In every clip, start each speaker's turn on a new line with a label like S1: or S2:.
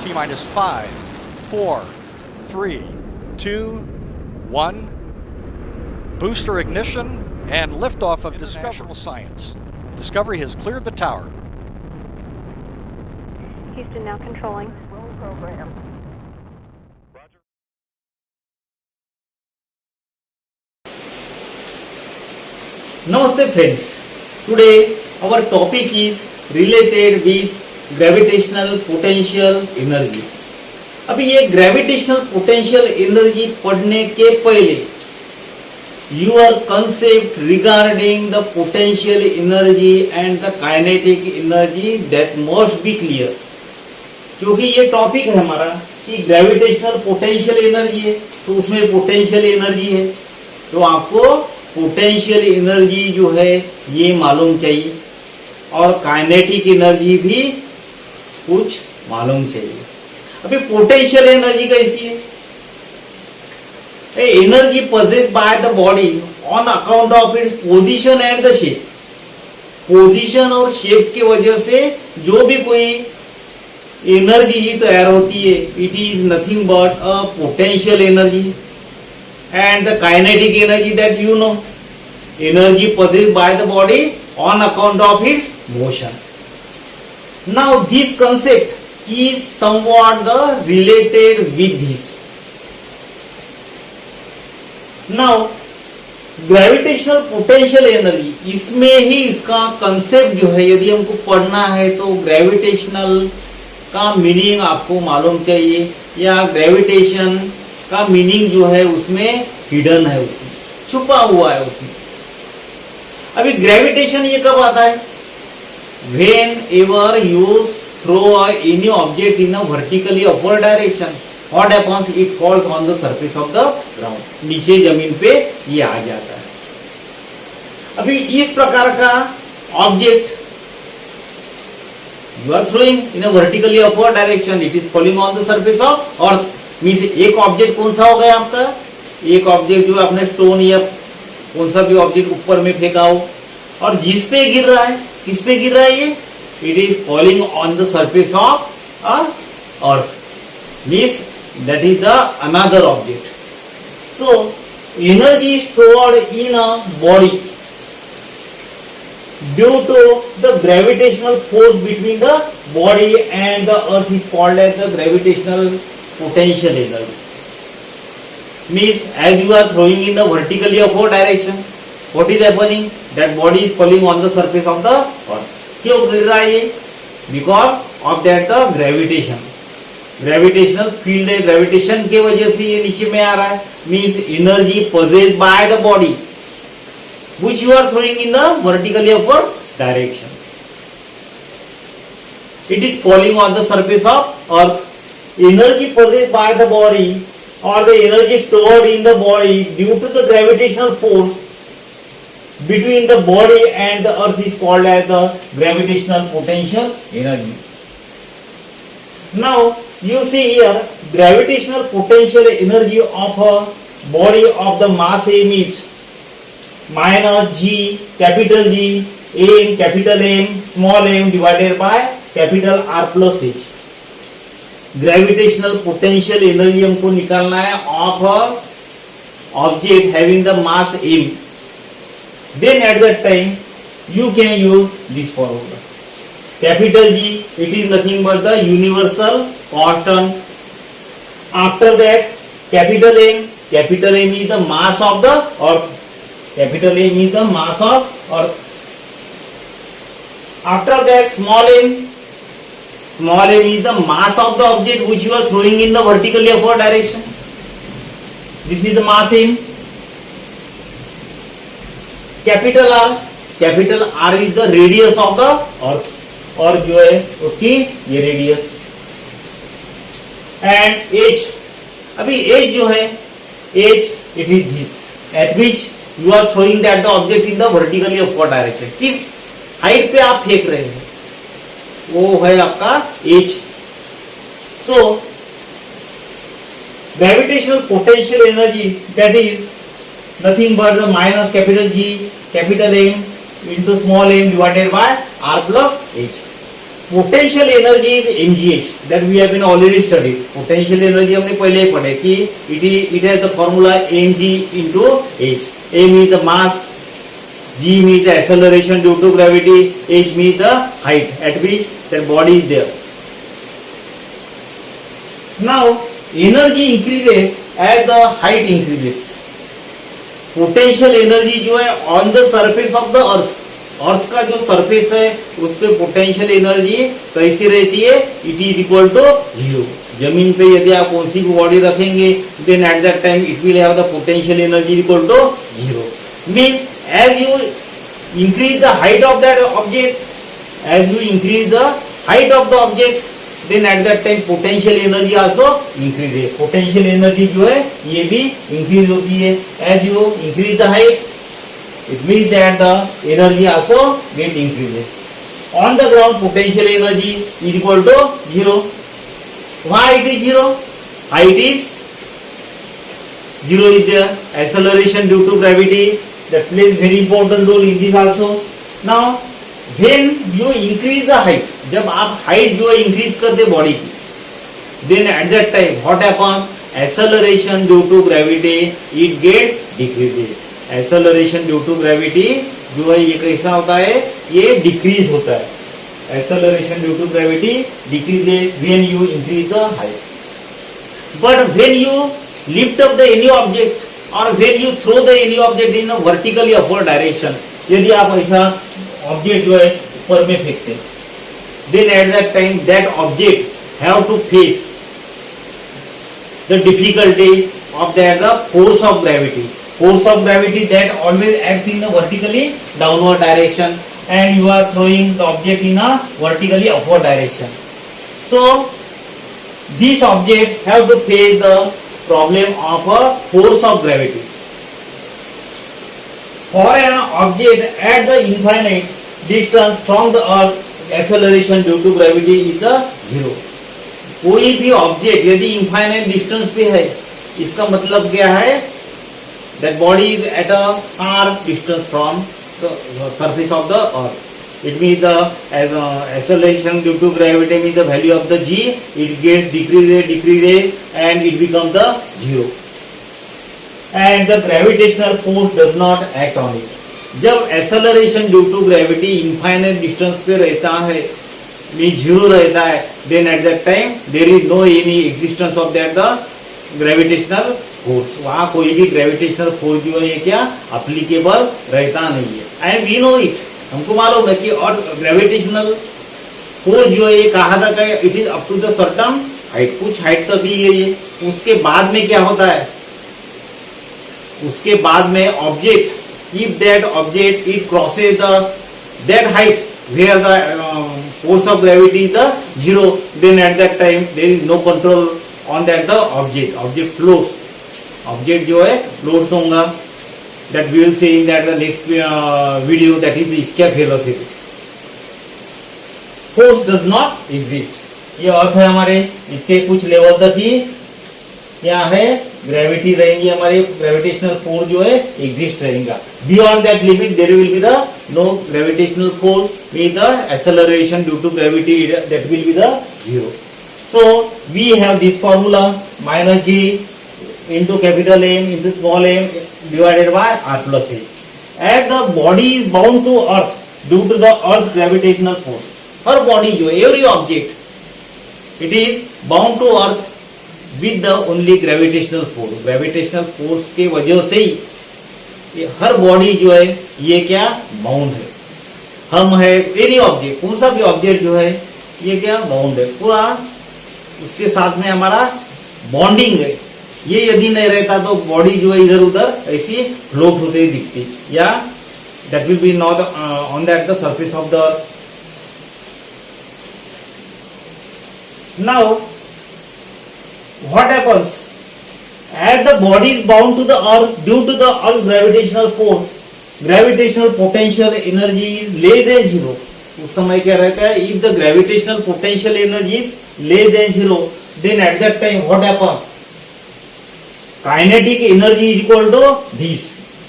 S1: T minus 5, 4, 3, 2, 1. Booster ignition and liftoff of Discovery Science. Discovery has cleared the tower.
S2: Houston now controlling.
S3: Program.
S4: Namaste friends. Today our topic is related with gravitational potential energy. अभी ये gravitational potential energy पढ़ने के पहले your concept regarding the potential energy and the kinetic energy that must be clear. क्योंकि ये topic है हमारा कि ग्रेविटेशनल पोटेंशियल एनर्जी है तो उसमें पोटेंशियल एनर्जी है तो आपको पोटेंशियल एनर्जी जो है ये मालूम चाहिए और काइनेटिक एनर्जी भी कुछ मालूम चाहिए. अभी पोटेंशियल एनर्जी कैसी है? Energy possessed by the body on account of its position and the shape. Position और शेप की वजह से जो भी कोई एनर्जी तैयार होती है it is nothing but a potential energy. And the kinetic energy that you know, energy possessed by the body on account of its motion. Now this concept is somewhat the related with this. Now gravitational potential energy, इसमें ही इसका concept जो है यदि हमको पढ़ना है तो gravitational का मीनिंग आपको मालूम चाहिए या ग्रेविटेशन का मीनिंग जो है उसमें हिडन है, उसमें छुपा हुआ है उसमें. अभी ग्रेविटेशन ये कब आता है? Whenever you throw any object in a vertically upward direction, what happens, it falls on the surface of the ground. नीचे जमीन पे ये आ जाता है. अभी इस प्रकार का object you are throwing in a vertically upward direction, it is falling on the surface of earth. Means एक ऑब्जेक्ट कौन सा हो गया आपका? एक ऑब्जेक्ट जो आपने स्टोन या कौन सा भी ऑब्जेक्ट ऊपर में फेंका हो और जिस पे गिर रहा है, किस पे गिर रहा है ये? It is falling on the surface of earth. Means that is the another object. So energy stored in a body due to the gravitational force between the body and the earth is called as the gravitational potential energy. Means as you are throwing in the vertically upward direction, what is happening? That body is falling on the surface of the earth. क्यों गिर रहा है ये? Because of that the gravitation. Gravitational field है, gravitation के वजह से ये नीचे में आ रहा है. Means energy possessed by the body which you are throwing in the vertically upward direction. It is falling on the surface of earth. Energy possessed by the body or the energy stored in the body due to the gravitational force between the body and the earth is called as the gravitational potential energy. Now you see here gravitational potential energy of a body of the mass m is minus G, capital G, M, capital M, small m divided by capital R plus H. Gravitational potential energy हमको निकालना है of a object having the mass M. Then at that time you can use this formula. Capital G, it is nothing but the universal constant. After that capital M is the mass of the earth. Capital M is the mass of earth. After that small m is the mass of the object which you are throwing in the vertically upward direction. This is the mass m. Capital R is the radius of the earth और जो है उसकी ये radius. And h, अभी h जो है h it is this at which you are throwing that the object in the vertically upward direction. किस height पे आप फेंक रहे हैं वो है आपका h. So gravitational potential energy that is nothing but the minus capital G capital M into small m divided by R plus H. Potential energy is mgh that we have been already studied. Potential energy हमने पहले ही पढ़े कि it has the formula mg into h. m is the mass, g means the acceleration due to gravity, h means the height at which that body is there. Now energy increases as the height increases. Potential energy जो है on the surface of the earth, earth का जो surface है उस पे potential energy कैसी रहती है, it is equal to zero. जमीन पे यदि आप कौन सी भी बॉडी रखेंगे then at that time it will have the potential energy equal to zero. Means as you increase the height of that object, as you increase the height of the object then at that time potential energy also increases. Potential energy जो है ये भी increase होती है. As you increase the height, it means that the energy also get increases. On the ground potential energy is equal to zero. Why it is zero? Height is zero is there. Acceleration due to gravity that plays very important role in this also. Now when you increase the height, जब आप height जो है increase कर दे body की, then at that time what happen, acceleration due to gravity it gets decreases. Acceleration due to gravity जो है ये कैसा होता है, ये डिक्रीज होता है. Acceleration due to gravity decreases when you increase the height. But when you lift up the any object और when you throw the any object in a vertically upward direction, यदि आप ऐसा ऑब्जेक्ट जो है ऊपर में फेंकते, then at that time that object have to face the difficulty of the force of gravity. Force of gravity that always acts in a vertically downward direction and you are throwing the object in a vertically upward direction. So this object have to face the problem of a force of gravity. For an object at the infinite distance from the earth, acceleration due to gravity is the zero. कोई भी object यदि infinite distance पे है, इसका मतलब क्या है, that body is at a far distance from the surface of the earth. It means the acceleration due to gravity means the value of the g, it gets decreases and it becomes the zero. And the gravitational force does not act on it. जब acceleration due to gravity infinite distance पे रहता है, mean zero रहता है, then at that time there is no any existence of that the gravitational force. वहाँ कोई भी gravitational force जो है ये क्या अप्लीकेबल रहता नहीं है. एंड वी नो इट, हमको मालूम है कि और ग्रेविटेशनल फोर्स जो है ये कहाँ तक है, it is up to the certain height, कुछ हाइट तक ही है ये. उसके बाद में क्या होता है, उसके बाद में object, if that object it crosses that height where the force of gravity is the zero, then at that time there is no control on that the object floats. Object जो है floats होगा, that we will see in that the next video, that is the escape velocity. Force does not exist. ये अर्थ है हमारे, इसके कुछ level तक ही क्या है ग्रेविटी रहेंगी, हमारे ग्रेविटेशनल फोर्स जो है एग्जिस्ट रहेगा. Beyond that limit there will be the no gravitational force, mean the acceleration due to gravity that will be the zero. So we have this formula minus G into capital M into small m divided by R plus A. As the body is bound to earth due to the earth gravitational force, हर body जो every object it is bound to earth with the only gravitational force. Gravitational force के वजह से ही ये हर body जो है ये क्या बाउंड है. हम है एनी ऑब्जेक्ट, कौन सा भी ऑब्जेक्ट जो है ये क्या बाउंड है, पूरा उसके साथ में हमारा बॉन्डिंग है. ये यदि नहीं रहता तो बॉडी जो है इधर उधर ऐसी फ्लोट होते दिखती, या that will B not on that the surface of the earth. Now what happens, as the body is bound to the earth due to the earth gravitational force, gravitational potential energy is less than zero. उस समय क्या रहता है, if the gravitational potential energy is less than zero, then at that time what happens, kinetic energy is equal to this.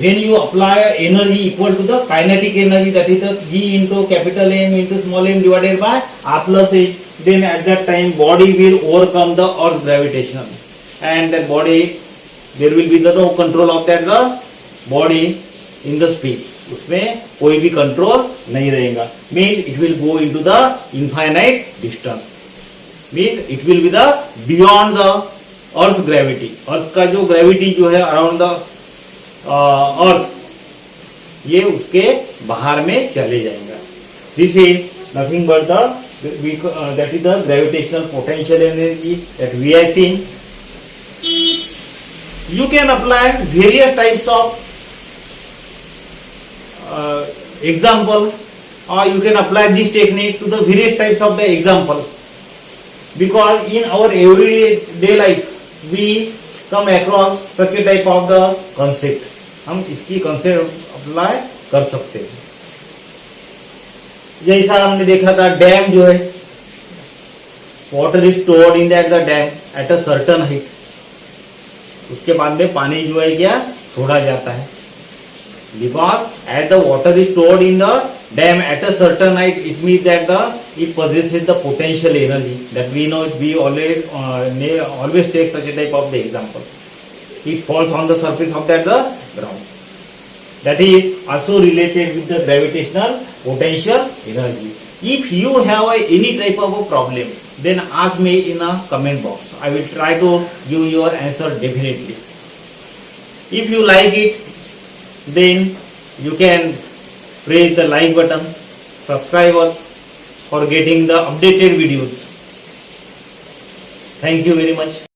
S4: when you apply energy equal to the kinetic energy, that is the G into capital M into small m divided by R plus H, then at that time body will overcome the earth gravitational, and that body, there will be the no control of that the body in the space, उसमें कोई भी control नहीं रहेगा, means it will go into the infinite distance, means it will be the beyond the earth gravity, earth का जो gravity जो है around the earth, ये उसके बाहर में चले जाएगा. This is nothing but the that is the gravitational potential energy that we have seen. You can apply various types of example, or you can apply this technique to the various types of the example, because in our everyday life we come across such a type of the concept. हम इसकी concept apply कर सकते हैं. जैसा हमने देखा था dam जो है, water is stored in that the dam at a certain height, उसके बाद में पानी जो है क्या छोड़ा जाता है, because as the water is stored in the dam at a certain height, it means that it possesses the potential energy that we know. We always take such a type of the example. It falls on the surface of that the ground. That is also related with the gravitational potential energy. If you have any type of a problem, then ask me in a comment box. I will try to give your answer definitely. If you like it, then you can press the like button, subscribe us for getting the updated videos. Thank you very much.